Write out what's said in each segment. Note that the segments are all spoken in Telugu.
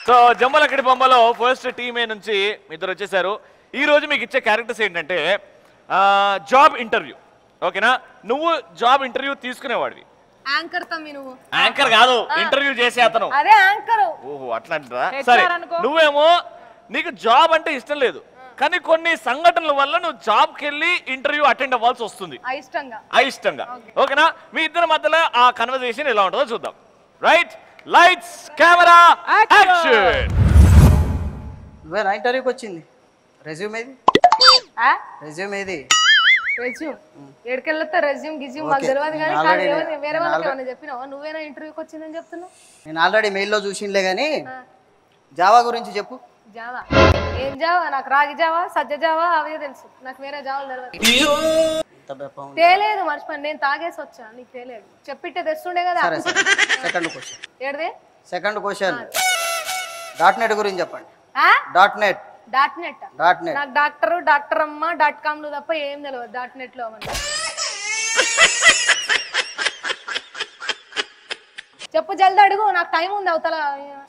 సో జమ్మలక్కడి బొమ్మలో ఫస్ట్ టీమ్ ఏ నుంచి ఇద్దరు వచ్చేసారు. ఈ రోజు మీకు ఇచ్చే క్యారెక్టర్స్ ఏంటంటే జాబ్ ఇంటర్వ్యూ. ఓకేనా? నువ్వు జాబ్ ఇంటర్వ్యూ తీసుకునేవాడివి. యాంకర్ తమ్మి నువ్వు. యాంకర్ కాదు, ఇంటర్వ్యూ చేసే అతను. అదే యాంకర్. ఓహో అట్లా అంటారా? సరే, నువ్వేమో నీకు జాబ్ అంటే ఇష్టం లేదు, కానీ కొన్ని సంఘటనల వల్ల నువ్వు జాబ్కి వెళ్ళి ఇంటర్వ్యూ అటెండ్ అవ్వాల్సి వస్తుంది అయిష్టంగా. ఓకేనా? మీ ఇద్దరి మధ్యలో ఆ కన్వర్సేషన్ ఎలా ఉంటుందో చూద్దాం. Right, lights camera action. నువ్వేనా ఇంటర్వ్యూకి వచ్చింది? రెజ్యూమ్ ఏది? ఎక్కడికెళ్ళొస్తా రెజ్యూమ్ గిజ్యూమ్ మాకు తెలియదు కానీ వేరే వాళ్ళకి ఏమైనా చెప్పినావా? నువ్వేనా ఇంటర్వ్యూకి వచ్చిందని చెప్తున్నావు? నేను ఆల్రెడీ మెయిల్లో చూసిండే కానీ జావా గురించి చెప్పు. జావా ఏం జావా? నాకు రాగి జావా, సజ్జ జావా అవే తెలుసు, నాకు వేరే జావాలు తెలియదు. తేలేదు, మర్చిపోయి నేను తాగేసి వచ్చా, నీకు తేలేదు. చెప్పిట్టే తెస్తుండే కదా. సెకండ్ క్వశ్చన్ .net గురించి చెప్పండి. .net నాకు డాక్టర్ అమ్మ .com లో తప్ప ఏం తెలియదు. .net లో చెప్పు, జల్ది అడుగు, నాకు టైం ఉంది అవతల.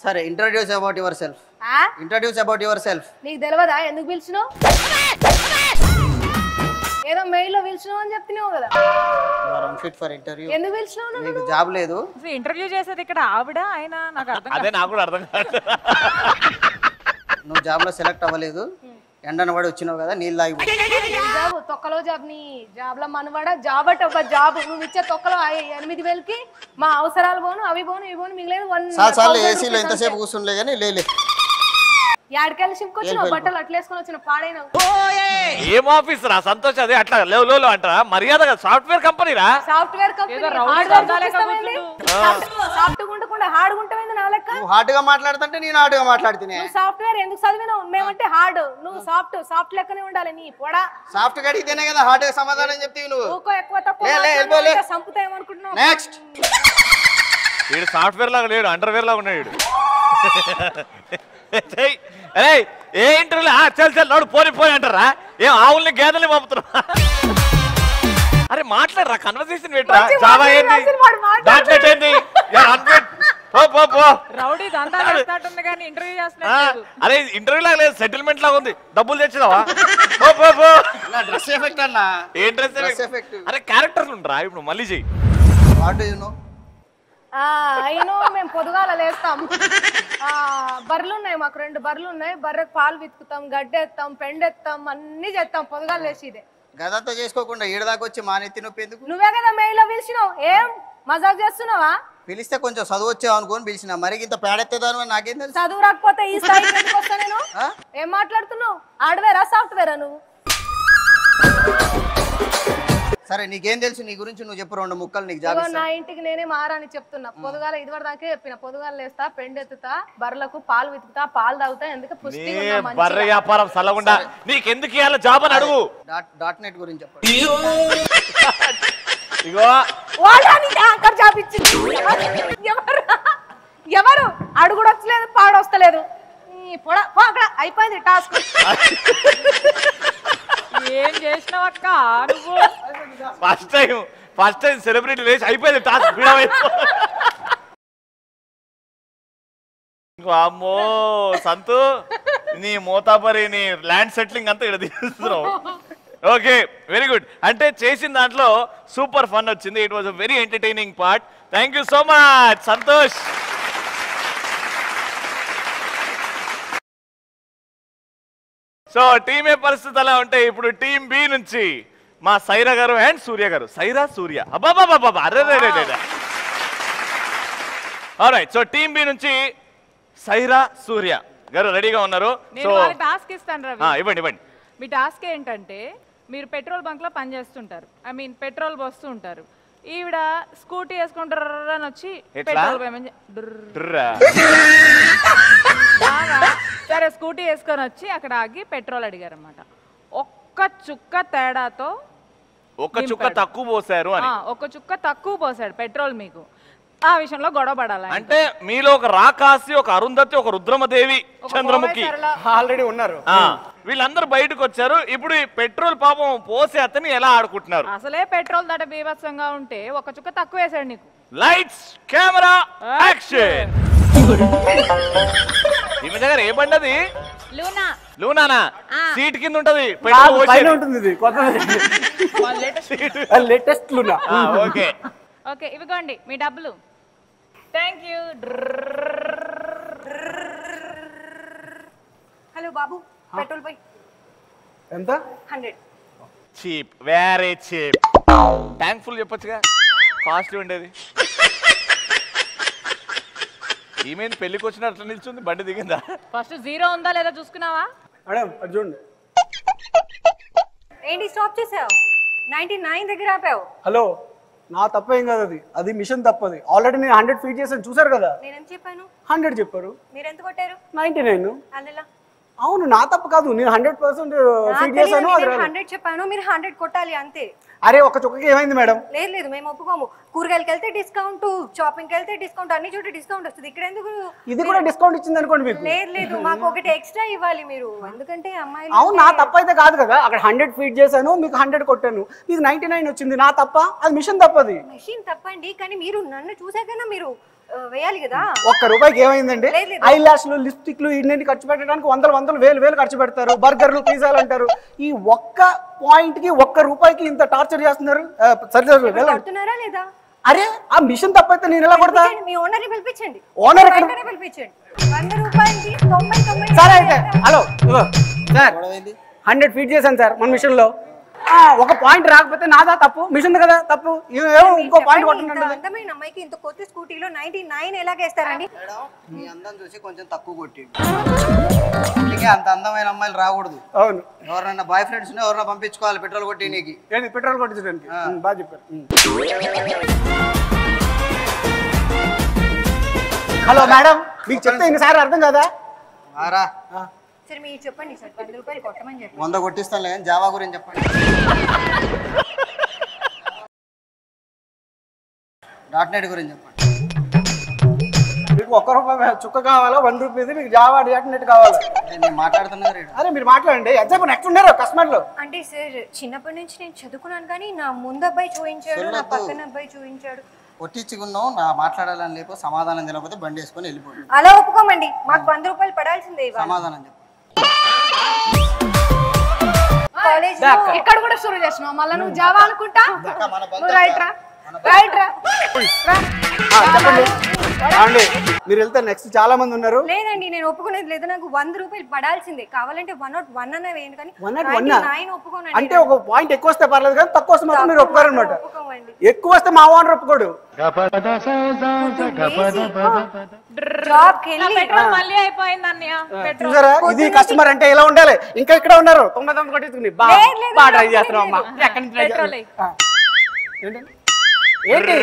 సరే, ఇంట్రడ్యూస్ అబౌట్ యువర్ సెల్ఫ్. నీకు తెలియదా ఎందుకు పిలిచినావు? ఏదో మెయిల్ లో పిలిచినావు అని చెప్తున్నావు కదా. Fit for interview. ఎందుకు పిలిచినావు? నీకు జాబ్ లేదు. ఇంటర్వ్యూ చేసేది ఇక్కడ ఆవిడ ఆయన. నాకు అర్థం అదే, నాకు కూడా అర్థం కాదు. నువ్వు జాబ్ లో సెలెక్ట్ అవ్వలేదు, ఎండన పడి వచ్చినావు కదా, నీళ్ళు తాగి జాబ్ తొక్కలో జాబ్. నీ జాబ్ లో మనవాడ జాబ్ అంటే ఒక జాబ్. నువ్వు ఇచ్చే తొక్కలో 8,000కి మా అవసరాలు పోను, అవి పోను, ఇవి పోను, మిగిలేదు. ఏసీలో ఎంతసేపు కూర్చుండే కానీ లేలే. యాడికెళ్ళి షిప్కి వచ్చినావు, బట్టలు అట్లేసుకొని వచ్చిన పాడైన. ఏం ఆఫీస్ రా సంతోష్? అది అట్లా లో అంటారా? మర్యాద సాఫ్ట్వేర్ కంపెనీ రా. సాఫ్ట్వేర్ కంపెనీ సాఫ్ట్ గుంటకుండా హార్డ్ గుంటమైంది నా లెక్క. నువ్వు హార్డ్ గా మాట్లాడుతుంటే నేను హార్డ్ గా మాట్లాడుతున్నా. సాఫ్ట్వేర్ ఎందుకు చదివినావు? మేమంటే హార్డ్, నువ్వు సాఫ్ట్ లెక్కనే ఉండాలి. నీ పొడా సాఫ్ట్ గా అడిగితేనే కదా హార్డ్ గా సమాధానం చెప్తావు నువ్వు. ఎక్కువ తక్కువ చంపుతాయేమనుకుంటున్నావు? నెక్స్ట్. వీడు సాఫ్ట్వేర్ లాగా లేడు, అండర్వేర్ లాగా ఉన్నాడు. ఏ ఇంటర్వ్యూలో చల్ నోడు పోని అంటారా? ఏం ఆవుల్ని గేదెల్ని పంపుతున్నా? అరే మాట్లాడరా, కన్వర్సేషన్ పెట్టరా. జావా ఏంది, .net ఏంది? అరే ఇంటర్వ్యూ లాగా లేదు, సెటిల్మెంట్ లాగా ఉంది. డబ్బులు తెచ్చినావా? డ్రెస్ ఎఫెక్ట్ అన్నా. ఏం డ్రెస్ ఎఫెక్ట్? అరే క్యారెక్టర్లు ఉండరా? ఇప్పుడు మళ్ళీ చెయ్యి. అయినో మేము పొదుగాల లేస్తాం. బర్రెలు ఉన్నాయి మాకు, 2 బర్రెలు ఉన్నాయి. బర్రెకు పాలు వితుకుతాం, గడ్డెత్తాం, పెండెత్తాం, అన్ని చేస్తాం పొదుగాల లేచి. ఇదే గదంతా చేసుకోకుండా ఏడదాకా వచ్చి మానెత్తి నొప్పి ఎందుకు? నువ్వే కదా మెయిల్ లో పిలిచినావు. ఏం మజాక్ చేస్తున్నావా? పిలిస్తే కొంచెం చదువు వచ్చావు అనుకోని పిలిచిన, మరి ఇంత పేడెత్తేదాను అని నాకేం తెలుసు? చదువు రాకపోతే ఈ స్థాయికి ఎందుకు వస్తా నేను? ఏం మాట్లాడుతున్నావు? హార్డ్వేరా సాఫ్ట్వేరా నువ్వు? సరే, నీకేం తెలుసు నీ గురించి? నువ్వు చెప్పు 2 ముక్కలు. నీకు జాబ్ నా ఇంటికి నేనే మారని చెప్తున్నా. పొదుగాల ఇదివరకు దాకే చెప్పిన, పొదుగాల లేస్తా, పెండెత్తుతా, బర్రెలకు పాలు వితుకుతా, పాలు తాగుతా. ఎందుకు బర్రె వ్యాపారం సలగుండా నీకెందుకు ఇవ్వాలి జాబ్ అని అడుగు. .net గురించి చెప్పండి. ఇగో జాబ్ ఇచ్చింది ఎవరు? అడుగుడు వచ్చలేదు, పాడు వస్తలేదు. అయిపోయింది టాస్క్. ఏం చేసినావు అక్క నువ్వు? ఫస్ట్ టైం సెలబ్రిటీ లేచి అయిపోయింది టాస్క్. అమ్మో సంతు, నీ మోతాబరి నీ ల్యాండ్ సెటిలింగ్ అంతా ఇక్కడ తీస్తున్నావు. Okay, very good. అంటే చేసిన దాంట్లో సూపర్ ఫన్ వచ్చింది. It was a very entertaining part. Thank you so much Santosh. So team ఏ పరిస్థితి అలా ఉంటే ఇప్పుడు టీమ్ బి నుంచి మా సైరా గారు అండ్ సూర్య గారు. సూర్య అబ్బాబాబా అరే. ఆల్రైట్, సో టీమ్ బి నుంచి సైరా సూర్య గారు రెడీగా ఉన్నారు. సో టాస్క్ ఇస్తాను రవి. ఇవ్వండి. మీ టాస్క్ ఏంటంటే, మీరు పెట్రోల్ బంక్ లో పని చేస్తుంటారు, పెట్రోల్ పోస్తూ ఉంటారు. ఈవిడ స్కూటీ వేసుకుంటారు అని వచ్చి పెట్రోల్ సరే స్కూటీ వేసుకొని వచ్చి అక్కడ ఆగి పెట్రోల్ అడిగారు అన్నమాట. ఒక్క చుక్క తేడాతో, ఒక చుక్క తక్కువ పోసారు అని. ఒక చుక్క తక్కువ పోసాడు పెట్రోల్ మీకు. ఆ విషయంలో గొడవ పడాలి. అంటే మీలో ఒక రాకాసి, ఒక అరుంధతి, ఒక రుద్రమదేవి, చంద్రముఖి ఆల్రెడీ ఉన్నారు. వీళ్ళందరూ బయటకు వచ్చారు. ఇప్పుడు ఈ పెట్రోల్ పాపం పోసే అతని ఎలా ఆడుకుంటున్నారు? అసలే పెట్రోల్ దట బీభత్సంగా ఉంటే ఒక చుక్క తక్కువ వేసాడు నీకు. Lights camera action. పద్మజ గారు ఏ బండి అది? లూనా. లూనానా? సీట్ కింద ఉంటది, పైన ఉంటుంది ఇది కొత్తది. Latest Luna. ఓకే ఓకే, ఇవిగోండి మీ డబ్బులు. Thank you. హలో బాబు, పెట్రోల్ పై ఎంత? 100. Cheap, very cheap. Tank full చెప్పొచ్చుగా, కాస్ట్ ఉండేది. ఈమె పెళ్లికి వచ్చిన అట్లా నిల్చుంది, బండి దిగిందా? ఫస్ట్ 0 ఉందా లేదా చూసుకున్నావా? మేడం అది చూడండి. ఏంటి స్టాప్ చేసావు? 99 దగ్గర ఆపావు. హలో, నా తప్పేం కాదు అది, అది మిషన్ తప్పది. ఆల్రెడీ నేను 100 ఫీట్ చేసాను, చూసారు కదా. నేనేం చెప్పాను? 100 చెప్పారు. మీరు ఎంత కొట్టారు? 99. అందులో అవును, నా తప్పు కాదు, నేను 100% ఫీట్ చేశాను. 100 చెప్పాను, మీరు 100 కొట్టాలి అంతే. అరే ఒక చుక్కకి ఏమైంది మేడం? లేదు లేదు, మేము ఒప్పుకోము. కూరగాయలకి వెళ్తే డిస్కౌంట్, షాపింగ్కి వెళ్తే డిస్కౌంట్, అన్ని చోట్ల డిస్కౌంట్ వస్తుంది. ఇక్కడ ఎందుకు? ఇది కూడా డిస్కౌంట్ ఇచ్చింది అనుకోండి మీకు. లేదు లేదు, మాకు ఒకటి ఎక్స్ట్రా ఇవ్వాలి మీరు, ఎందుకంటే అమ్మాయిలు. అవును, నా తప్ప అయితే కాదు కదా. అక్కడ 100 ఫీట్ చేశాను, మీకు 100 కొట్టాను, మీకు 99 వచ్చింది. నా తప్ప, అది మిషన్ తప్పది. మెషిన్ తప్పండి, కానీ మీరు నన్ను చూసాకైనా మీరు వేయాలి కదా. ₹1 ఏమైందండి? ఐ లాష్లు, లిప్స్టిక్లు ఇన్ని ఖర్చు పెట్టడానికి వందలు వేలు ఖర్చు పెడతారు. బర్గర్లు, పిజ్జాలు అంటారు. ఈ ఒక్క పాయింట్ కి ₹1 ఇంత టార్చర్ చేస్తున్నారు. కొడుతున్నారా లేదా? అరే ఆ మిషన్ తప్పైతే నేను ఎలా కొడతా? మీ ఓనర్ని పిలిపించండి. ఓనర్ పిలిపించండి. ₹100కి 90. సరే అయితే, హలో సార్, 100 ఫీట్ చేశాను సార్ మన మిషన్ లో. ఒక పాయింట్ రాకపోతే నాదా తప్పు, మిషన్ కదా తప్పు. ఇంకో పాయింట్ కొట్టినట్టు. అందమైన అమ్మాయికి ఇంత కొత్త స్కూటీలో 99 ఎలాగేస్తారండి? మీ అందం చూసి కొంచెం తక్కువ కొట్టి. అంత అందమైన అమ్మాయిలు రాకూడదు. అవును, ఎవరన్నా బాయ్ ఫ్రెండ్స్ ఎవరన్నా పంపించుకోవాలి పెట్రోల్ కొట్టి నీకు. ఏంటి పెట్రోల్ కొట్టించడానికి? బాగా చెప్పారు. హలో మేడం, మీకు చెప్తే ఇన్నిసార్లు అర్థం కదా? సరే మీరు చెప్పండి సార్, ₹10 కొట్టమని చెప్పండి. 100 కొట్టిస్తాను కానీ జావా గురించి చెప్పండి. .NET గురించి చెప్పండి. మీకు ₹1 చుక్క కావాలా, ₹1 మీకు జావా .NET కావాలా? నేను మాట్లాడుతున్నారు. అరే మీరు మాట్లాడండి. ఎంతసేపు నెక్స్ట్ ఉన్నారు కస్టమర్లు? అంటే సార్, చిన్నప్పటి నుంచి నేను చదువుకున్నాను, కానీ నా ముందు అబ్బాయి చూపించాడు, నా పక్కన అబ్బాయి చూపించాడు. కొట్టించుకున్నావు, నా మాట్లాడాలని లేకపోతే సమాధానం తెలియకపోతే బండి వేసుకొని వెళ్ళిపోయి. అలా ఒప్పుకోమండి, మాకు ₹100 పడాల్సిందే. సమాధానం చెప్పు. ఇక్కడ కూడా షురూ చేస్తున్నావు, మళ్ళీ నువ్వు జావా అనుకుంటా. రైట్ రా. మీరు వెళ్తే నెక్స్ట్ చాలా మంది ఉన్నారు. లేదండి, నేను ఒప్పుకునేది లేదు. నాకు ₹100 పడాల్సిందే. కావాలంటే 101 అన్న వేయండి, కానీ 101 ఒప్పుకోనండి. అంటే ఒక పాయింట్ ఎక్కువ వస్తే పర్లేదు, కానీ తక్కువ వస్తే మాత్రం మీరు ఒప్పుకోరు అనమాట. ఒప్పుకోమండి. ఎక్కువ వస్తే మా ఓనర్ ఒప్పుకోడు. జాబ్కి వెళ్ళి పెట్రోల్ మళ్ళీ అయిపోయింది అన్నయ్య. పెట్రోల్ చూసారా, ఇది కస్టమర్ అంటే ఇలా ఉండాలి. ఇంకా ఇక్కడ ఉన్నారు 99 కొట్టించుకుని బాగా డ్రైవ్ చేస్తున్నాం అమ్మా. ఎక్కడి నుంచి డ్రైవ్ పెట్రోల్ ఏంటి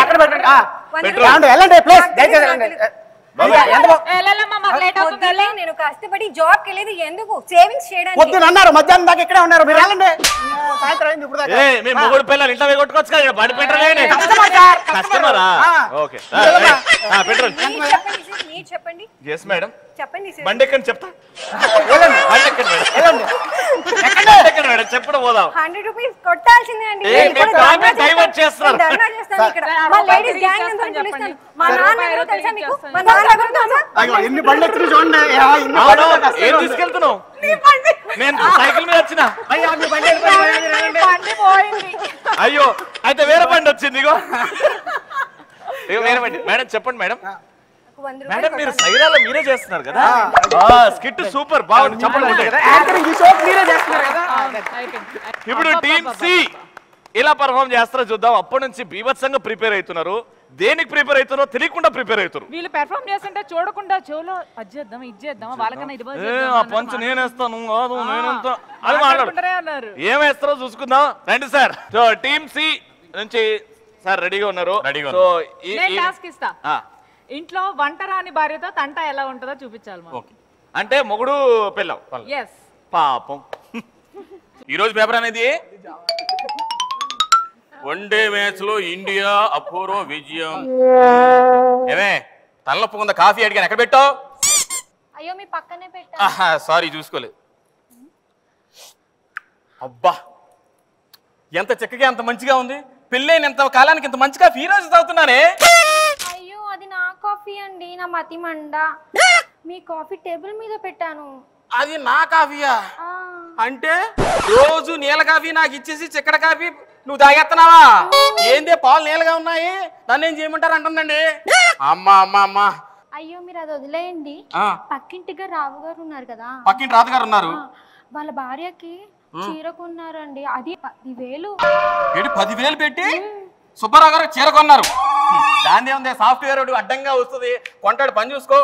అక్కడ పెట్టండి. వెళ్ళండి ప్లీజ్, దయచేసి వెళ్ళండి. నేను కష్టపడి జాబ్ కి వెళ్ళేది ఎందుకు? సేవింగ్స్ చేయడానికి. పొద్దున అన్నారు, మధ్యాహ్నం దాకా ఇక్కడే ఉన్నారు. మీరు వెళ్ళండి. సాయంత్రం అయింది ఇప్పుడు దాకా. మీ మొగుడు పిల్లలు ఇంట్లో కొట్టుకోవచ్చు కదా, బండి పెట్రోల్ కస్టమరా? ఓకే పెట్రోల్ మీరు చెప్పండి. ఎస్ మేడం, చెప్పండి సార్. బండి ఎక్కని చెప్తా. మేడం చెప్పడం పోదాం. ₹100 కొట్టాల్సిందే అండి. డైవర్ట్ చేస్తున్నారు. ఎన్ని బండ్లు ఎత్తున చూడండి. ఏం తీసుకెళ్తున్నావు? నేను సైకిల్ మీద వచ్చిన. అయ్యో, అయితే వేరే బండి వచ్చింది. ఇగో వేరే బండి. మేడం చెప్పండి మేడం. మేడం మీరు సైరాలో మీరే చేస్తున్నారు కదా, స్కిట్ సూపర్ బాగుంది, చెప్పండి. ఇప్పుడు టీమ్ సి ఇలా పర్ఫార్మ్ చేస్తారో చూద్దాం. అప్పటి నుంచి బీభత్సంగా ప్రిపేర్ అవుతున్నారు. దేనికి ప్రిపేర్ అవుతారో తెలియకుండా ప్రిపేర్ అవుతారు. వీళ్ళు పెర్ఫార్మ్ చేస్తుంటే చూడకుండా చెవులో అది చేద్దాం ఇది చేద్దాం వాళ్ళకన్నా ఇది పంచు నేనేస్తాను కాదు నేనంతా అది మాట్లాడు. ఏం వేస్తారో చూసుకుందాం రండి సార్. సో టీమ్ సి నుంచి సార్ రెడీగా ఉన్నారు. సో టాస్క్ ఇస్తా. ఇంట్లో వంట రాని భార్యతో తంట ఎలా ఉంటుందో చూపించాలి. అంటే మొగుడు పెళ్ళాం పాపం. ఈరోజు పేపర్ అనేది వన్డే మ్యాచ్ లో ఇండియా అపూర్వ విజయం. ఏమే తలనొప్పుకుందా కాఫీ అడిగాను, ఎక్కడ పెట్టావు? అయ్యో మీ పక్కనే పెట్టా. సారీ చూసుకోలేదు. అబ్బా ఎంత చక్కగా ఎంత మంచిగా ఉంది. పెళ్ళైన ఎంత కాలానికి ఇంత మంచిగా ఈ రోజు తాగుతున్నానే. అయ్యో అది నా కాఫీ అండి, నా మతి మండ. మీ కాఫీ టేబుల్ మీద పెట్టాను. అది నా కాఫీయా? ఆ, అంటే రోజు నీల కాఫీ నాకు ఇచ్చేసి చిక్కడ కాఫీ నువ్వు తాగేస్తున్నావా? ఏందే పాలు నీళ్ళగా ఉన్నాయి, నన్ను ఏం చేయమంటారు అంటుందండి. అమ్మా అమ్మా అమ్మా, అయ్యో మీరు అది వదిలేయండి. పక్కింటిగా రావు గారు ఉన్నారు కదా, పక్కింటి రాజుగారు ఉన్నారు. వాళ్ళ భార్యకి చీర కొన్నారండి, అది 10,000. ఏంటి 10,000 పెట్టి సుబ్బారావు గారు చీర కొన్నారు? దాని ఉంది, సాఫ్ట్వేర్ అడ్డంగా వస్తుంది, కొంటాడు, పని చూసుకో.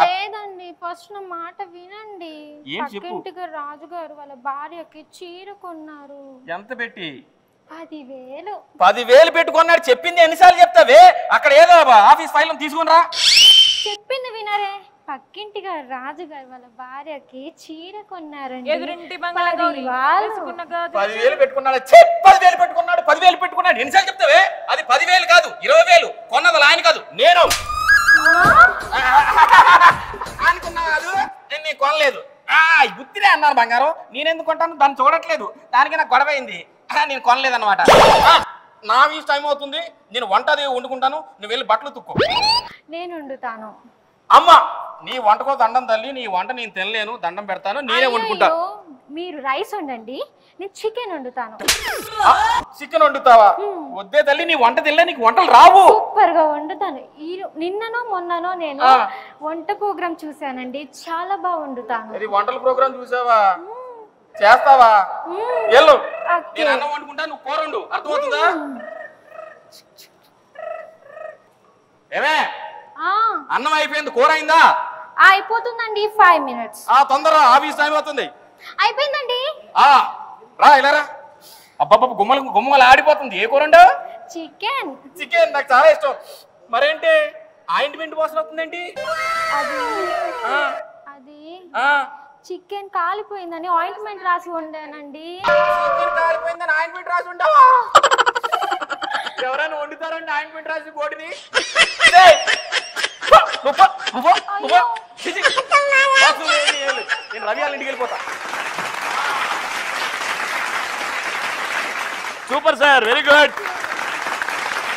లేదండి, ఫస్ట్ నా మాట వినండి. పక్కింటిగా రాజుగారు వాళ్ళ భార్యకి చీర కొన్నారు. ఎంత పెట్టి? 10,000. 10,000 పెట్టుకున్నాడు. చెప్పింది ఎన్నిసార్లు చెప్తావే? అక్కడ ఏదో ఆఫీస్ ఫైల్ తీసుకునిరా. చెప్పింది వినరే, పక్కింటిగా రాజుగారు వాళ్ళ భార్యకి చీర కొన్నారండి. ఎదురింటి బంగాళగౌరి 10,000 పెట్టుకున్నాడు. 10,000 పెట్టుకున్నాడు, 10,000 పెట్టుకున్నాడు. ఎన్నిసార్లు చెప్తావే? అది 10,000 కాదు, 20,000 కొన్నది ఆయన కాదు, నేను. అనుకున్నా కాదు, నేను కొనలేదు. గుర్తినే అన్నారు బంగారం. నేనెందుకు కొంటాను? దాన్ని చూడట్లేదు, దానికి నాకు గొడవ అయింది. నేను కొనలేదన్నమాట. నా వీస్ టైం అవుతుంది, నేను వంట అది వండుకుంటాను, నువ్వు వెళ్ళి బట్టలు తుక్కో. నేను వండుతాను. అమ్మా, నీ వంటకో దండం తల్లి, నీ వంట నేను తినలేను, దండం పెడతాను, నేనే వండుకుంటా. మీరు రైస్ వండండి, నేను చికెన్ వండుతాను. చికెన్ వండుతావా? వద్దే తల్లి, నీ వంట తినలే, నీకు వంటలు రావు. సూపర్ గా వండుతాను. నిన్ననో మొన్ననో నేను వంట ప్రోగ్రామ్ చూసానండి, చాలా బాగా వండుతాను. ఇది వంటల ప్రోగ్రామ్ చూసావా? చేస్తావా? వెళ్ళు, నేను అన్నం వండుకుంటా, నువ్వు కూర వండు. అర్థమవుతుందా? ఏమే, అన్నం అయిపోయింది, కూర అయిందా? అయిపోతుందండి, 5 minutes. తొందరగా, ఆఫీస్ టైం అవుతుంది. అయిపోయిందండి. రా ఇలా రా. అబ్బబ్బ, గుమ్మలు ఆడిపోతుంది. ఏ కూర వండా? చికెన్. చికెన్ నాకు చాలా ఇష్టం. మరేంటి ఆయింట్మెంట్ వాసన వస్తుందేంటి? అది చికెన్ కాలిపోయిందని ఆయింట్మెంట్ రాసి వండానండి. చికెన్ కాలిపోయిందని ఆయింట్మెంట్ రాసి ఉంటావా? ఎవరైనా వండుతారండి ఆయింట్మెంట్ రాసి కోడిని? నేను రవి వాళ్ళ ఇంటికి వెళ్ళిపోతా. Super sir, very good.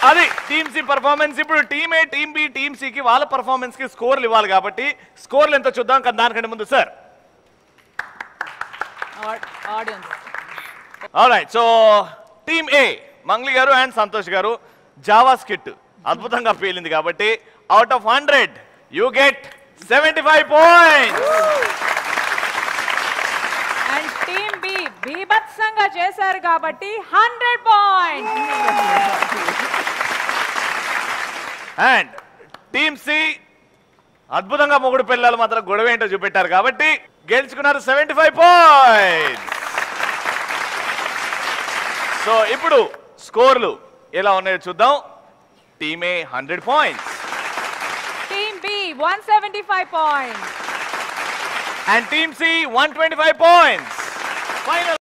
అది టీమ్ సి పర్ఫార్మెన్స్. ఇప్పుడు టీమ్ ఏ, టీమ్ బి, టీమ్ సి కి వాళ్ళ పర్ఫార్మెన్స్ కి స్కోర్లు ఇవ్వాలి కాబట్టి స్కోర్లు ఎంతో చూద్దాం. కానీ దానికంటే ముందు sir, alright, so team A Mangli గారు అండ్ సంతోష్ గారు జావా స్కిట్ అద్భుతంగా పేలింది కాబట్టి out of 100 you get 75 points. And team B బీభత్సంగా చేశారు కాబట్టి 100 points. అండ్ టీమ్ సి అద్భుతంగా మొగుడు పిల్లలు మాత్రం గొడవ ఏంటో చూపెట్టారు కాబట్టి గెలుచుకున్నారు 75 points. సో ఇప్పుడు స్కోర్లు ఎలా ఉన్నాయో చూద్దాం. Team A 100 points, team B 175 points and team C 125 points. Final